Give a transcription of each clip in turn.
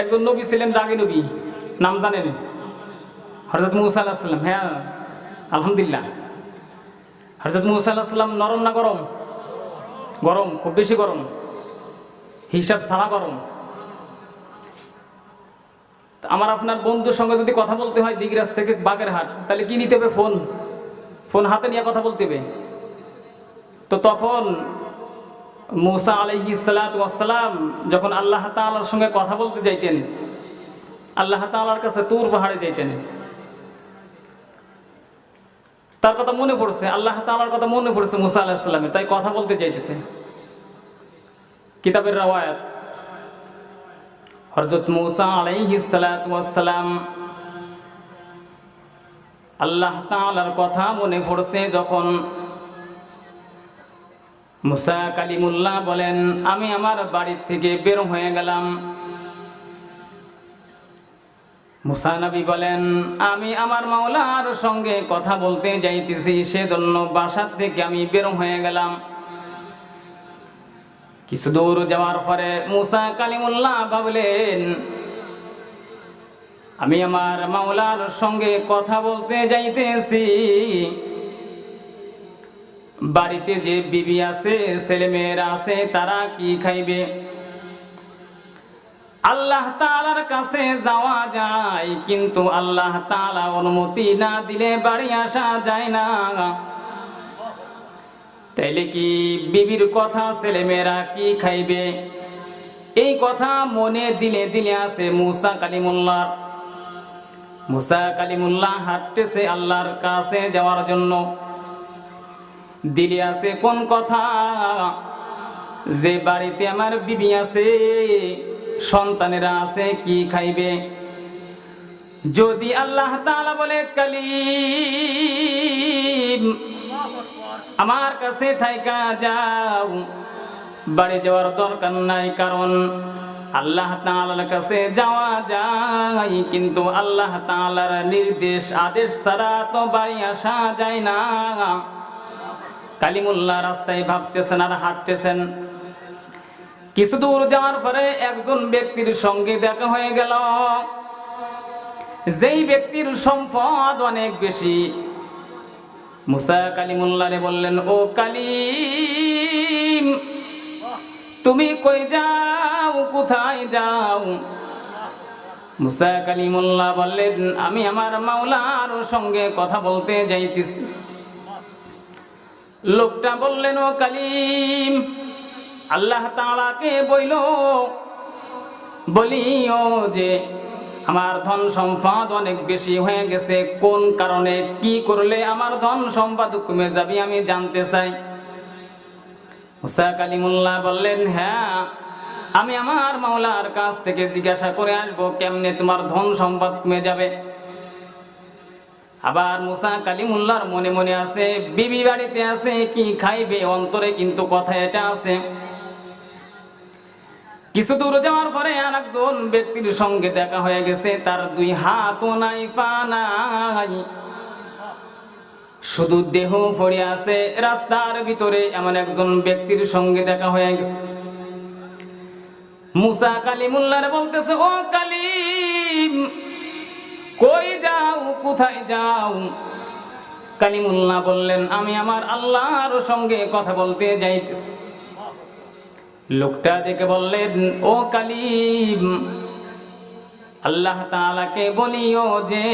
একজন নবী ছিলেন, রাগী নবী, নাম জানেন? হযরত মূসা আলাইহিস সালাম। হ্যাঁ, আলহামদুলিল্লাহ। হযরত মূসা আলাইহিস সালাম নরম না গরম? গরম, খুব বেশি গরম, হিসাব ছাড়া গরম। আমার আপনার বন্ধুর সঙ্গে যদি কথা বলতে হয় দিগরাজ থেকে বাগেরহাট, তাহলে কি নিতে হবে? ফোন। ফোন হাতে নিয়ে কথা বলতে হবে। তো তখন মূসা আলাইহিস সালাতু ওয়াস সালাম যখন আল্লাহ তাআলার সঙ্গে কথা বলতে যাইতেন, আল্লাহ তাআলার কাছে তুর পাহাড়ে যাইতেন, তার কথা মনে পড়ছে, আল্লাহ তাআলার কথা মনে পড়ছে মূসা আলাইহিস সালামের, তাই কথা বলতে চাইতেছে। কিতাবের রাওয়ায়াত, হযরত মূসা আলাইহিস সালাতু ওয়াস সালাম আল্লাহ তাআলার কথা মনে পড়ছে যখন মূসা কালিমুল্লাহ বলেন, আমি আমার বাড়ি থেকে বের হয়ে গেলাম। মূসা নবী বলেন, আমি আমার মাওলার সঙ্গে কথা বলতে যাইতেছি, সেজন্য বাসা থেকে আমি বের হয়ে গেলাম। কিছু দূর যাওয়ার পরে মূসা কালিমুল্লাহ ভাবলেন, আমি আমার মাওলার সঙ্গে কথা বলতে যাইতেছি, বাড়িতে যে বিবি আছে, ছেলে মেয়েরা আছে, তারা কি খাইবে? আল্লাহ তাআলার কাছে যাওয়া যায়, কিন্তু আল্লাহ তাআলা অনুমতি না দিলে বাড়ি আসা যায় না। তাইলে কি বিবির কথা, ছেলে মেয়েরা কি খাইবে, এই কথা মনে দিলে দিলে আছে মূসা কালিমুল্লাহ। মূসা কালিমুল্লাহ হাঁটতেছে আল্লাহর কাছে যাওয়ার জন্য। দিলে আছে কোন কথা? যে বাড়িতে আমার বিবি আছে, সন্তানেরা আছে, কি খাইবে? যদি আল্লাহ তাআলা বলে, কালিম আমার কাছে থাইকা যাও, বাড়ি যাওয়ার দরকার নাই, কারণ আল্লাহ তাআলার কাছে যাওয়া যায়, কিন্তু আল্লাহ তাআলার নির্দেশ আদেশ ছাড়া তো বাড়ি আসা যায় না। কালিমুল্লাহ রাস্তায় ভাবতেছেন আর হাঁটতেছেন। কিছু দূর যাওয়ার পরে একজন ব্যক্তির সঙ্গে দেখা হয়ে গেল, যেই ব্যক্তির সম্পদ অনেক বেশি। মূসা কালিমুল্লাহরে বললেন, ও কালিম, তুমি কই যাও, কোথায় যাও? মূসা কালিমুল্লাহ বললেন, আমি আমার মাওলার সঙ্গে কথা বলতে যাইতেছি। লোকটা বললেন, ও কালিম, আল্লাহ তাআলাকে বলিও যে আমার ধন সম্পদ অনেক বেশি হয়ে গেছে, কোন কারণে, কি করলে আমার ধন সম্পদ কমে যাবে, আমি জানতে চাই। মূসা কালিমুল্লাহ বললেন, হ্যাঁ, আমি আমার মাওলার কাছ থেকে জিজ্ঞাসা করে আসবো কেমনে তোমার ধন সম্পদ কমে যাবে। আবার মূসা কালিমুল্লাহর মনে মনে আছে, বিবি বাড়িতে আছে, কি খাইবে, অন্তরে কিন্তু কথা এটা আছে। কিছু দূর যাওয়ার পরে আরেকজন ব্যক্তির সঙ্গে দেখা হয়ে গেছে, তার দুই হাতও নাই, পা নাই, শুধু দেহ পড়ে আছে রাস্তার ভিতরে। এমন একজন ব্যক্তির সঙ্গে দেখা হয়ে গেছে। মূসা কালিমুল্লাহরে বলতেছে, ও কালিম, কই যাও, কোথায় যাও? কালিমুল্লাহ বললেন, আমি আমার আল্লাহর সঙ্গে কথা বলতে যাইতেছি। লোকটা দেখে বললেন, ও কালিম, আল্লাহ তাআলাকে বলিও যে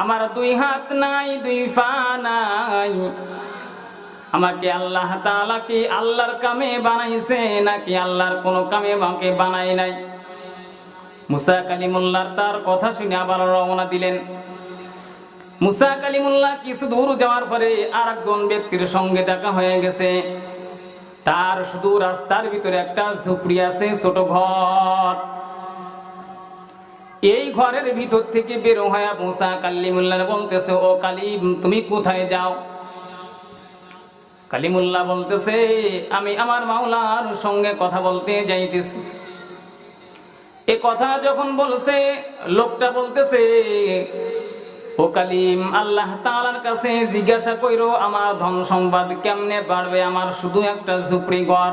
আমার দুই হাত নাই, দুই পা নাই, আমাকে আল্লাহ তাআলা কি আল্লাহর কামে বানাইছে নাকি আল্লাহর কোনো কামে আমাকে বানাই নাই? মূসা কালিমুল্লাহ তার কথা শুনে আবার রওনা দিলেন। মূসা কালিমুল্লাহ কিছু দূর যাওয়ার পরে আরেকজন ব্যক্তির সঙ্গে দেখা হয়ে গেছে। তার শুধু রাস্তার ভিতরে একটা ঝুপড়ি আছে, ছোট ঘর। এই ঘরের ভিতর থেকে বের হয়ে মূসা কালিমুল্লাহ বলতেছে, ও কালিম, তুমি কোথায় যাও? কালিমুল্লাহ বলতেছে, আমি আমার মাওলার সঙ্গে কথা বলতে যাইতেছি। এ কথা যখন বলছে, লোকটা বলতেছে, ও কালিম, আল্লাহ তাআলার কাছে জিজ্ঞাসা কইরো আমার ধন সম্পদ কেমনে বাড়বে, আমার শুধু একটা ঝুপড়ি ঘর।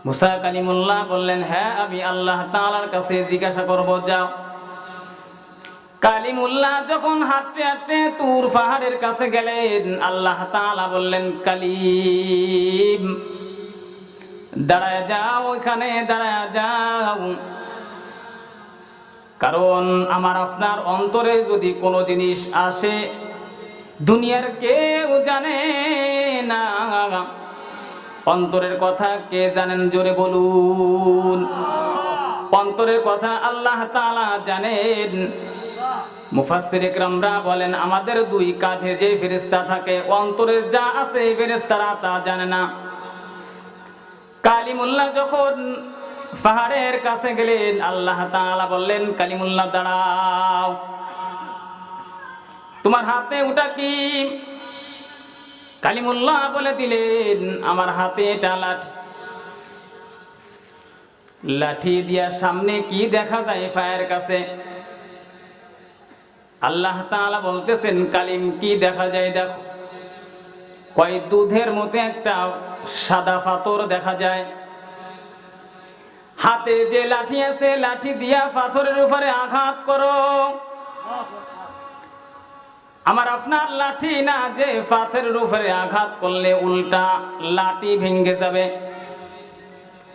মুসা কালিমুল্লাহ বললেন, হ্যাঁ আমি আল্লাহ তাআলার কাছে জিজ্ঞাসা করব, যাও। কালিমুল্লাহ যখন হাঁটতে হাঁটতে তুর পাহাড়ের কাছে গেলেন, আল্লাহ তাআলা বললেন, কালিম দাঁড়ায় যাও, ওইখানে দাঁড়ায় যাও, কারণ আমার আপনার অন্তরে যদি কোনো জিনিস আসে দুনিয়ার কেউ জানে না। অন্তরের কথা কে জানেন? জোরে বলুন। অন্তরের কথা আল্লাহ তাআলা জানেন। মুফাসসির ইকরামরা বলেন, আমাদের দুই কাঁধে যে ফেরেশতা থাকে, অন্তরে যা আছে এই ফেরেশতারা তা জানে না। কালিমুল্লাহ যখন পাহাড়ের কাছে গেলেন, আল্লাহ তাআলা বললেন, কালিমুল্লাহ দাঁড়াও, তোমার হাতে ওটা কি? কালিমুল্লাহ বলে দিলেন, আমার হাতে এটা লাঠি। লাঠি দিয়া সামনে কি দেখা যায় পায়ের কাছে? আল্লাহ তাআলা বলতেছেন, কালিম কি দেখা যায় দেখো। কয় দুধের মতো একটা সাদা পাথর দেখা যায়। হাতে যে লাঠি আছে, লাঠি দিয়া পাথরের উপরে আঘাত করো। আমার আপনার লাঠি না, যে পাথরের উপরে আঘাত করলে উল্টা লাঠি ভেঙে যাবে।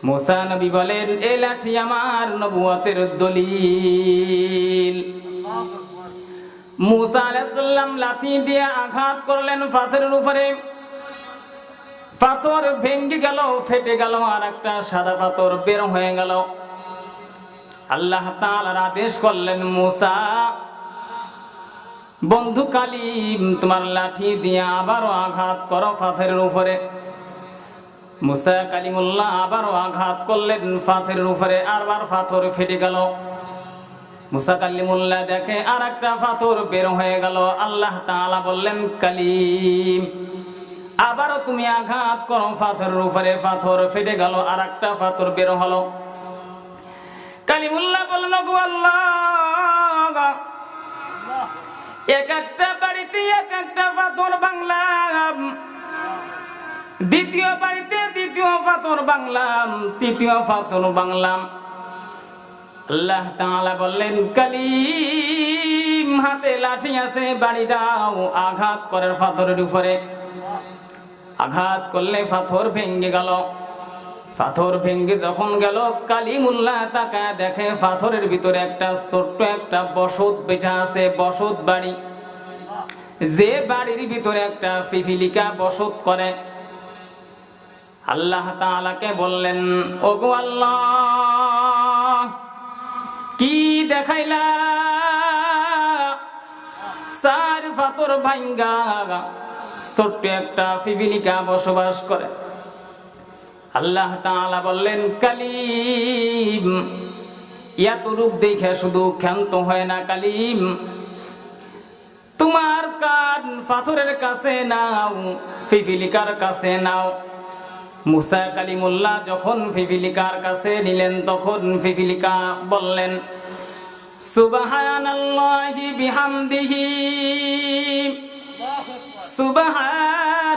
মুসা নবী বলেন, এই লাঠি আমার নবুয়তের দলিল। মুসা আলাইহিস সালাম লাঠি দিয়ে আঘাত করলেন পাথরের উপরে, পাথর ভেঙে গেল, ফেটে গেল, আর একটা সাদা পাথর বের হয়ে গেল। আল্লাহ তাআলা আদেশ করলেন, মুসা বন্ধু কালিম, তোমার লাঠি দিয়ে আবারও আঘাত করো পাথরের উপরে। মুসা কালিমুল্লাহ আবারও আঘাত করলেন পাথরের উপরে, আবার পাথর ফেটে গেল। মুসা কালিমুল্লাহ দেখে আর একটা পাথর বের হয়ে গেল। আল্লাহ তাআলা বললেন, কালিম আবারও তুমি আঘাত করো পাথরের উপরে, পাথর ফেটে গেল, আর একটা পাথর বের হলো। কালিমুল্লাহ বললেন, গো আল্লাহ, এক একটা বাড়িতে এক একটা পাথর বাংলাম, দ্বিতীয় বাড়িতে দ্বিতীয় পাথর বাংলাম, তৃতীয় পাথর বাংলাম। আল্লাহ তাআলা বললেন, কালিম হাতে লাঠি আছে, বাড়ি দাও, আঘাত করে পাথরের উপরে। আঘাত করলে পাথর ভেঙে গেল। পাথর ভেঙে যখন গেল, কালিমুল্লাহ তাকায় দেখে পাথরের ভিতরে একটা ছোট্ট একটা বসত বেটা আছে, বসত বাড়ি। যে বাড়ির ভিতরে একটা পিপিলিকা বসত করে। আল্লাহ তাআলাকে বললেন, ওগো আল্লাহ, কি দেখাইলা? চার পাথর ভাঙ্গা ছোট্ট একটা পিপিলিকা বসবাস করে। আল্লাহ তাআলা বললেন, কালিম এত রূপ দেখে শুধু ক্ষান্ত হয় না, কালিম তোমার কান পাথরের কাছে নাও, পিপিলিকার কাছে নাও। মুসা কালিমুল্লাহ যখন পিপিলিকার কাছে নিলেন, তখন পিপিলিকা বললেন, সুবহানাল্লাহি বিহামদিহি, সুবহানাল্লাহিল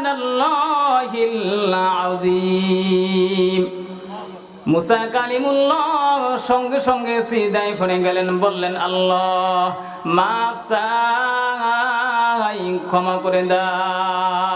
আযীম। মুসা কালিমুল্লাহ সঙ্গে সঙ্গে সিজদায় পড়ে গেলেন, বললেন, আল্লাহ মাফ চাই, ক্ষমা করে দাও।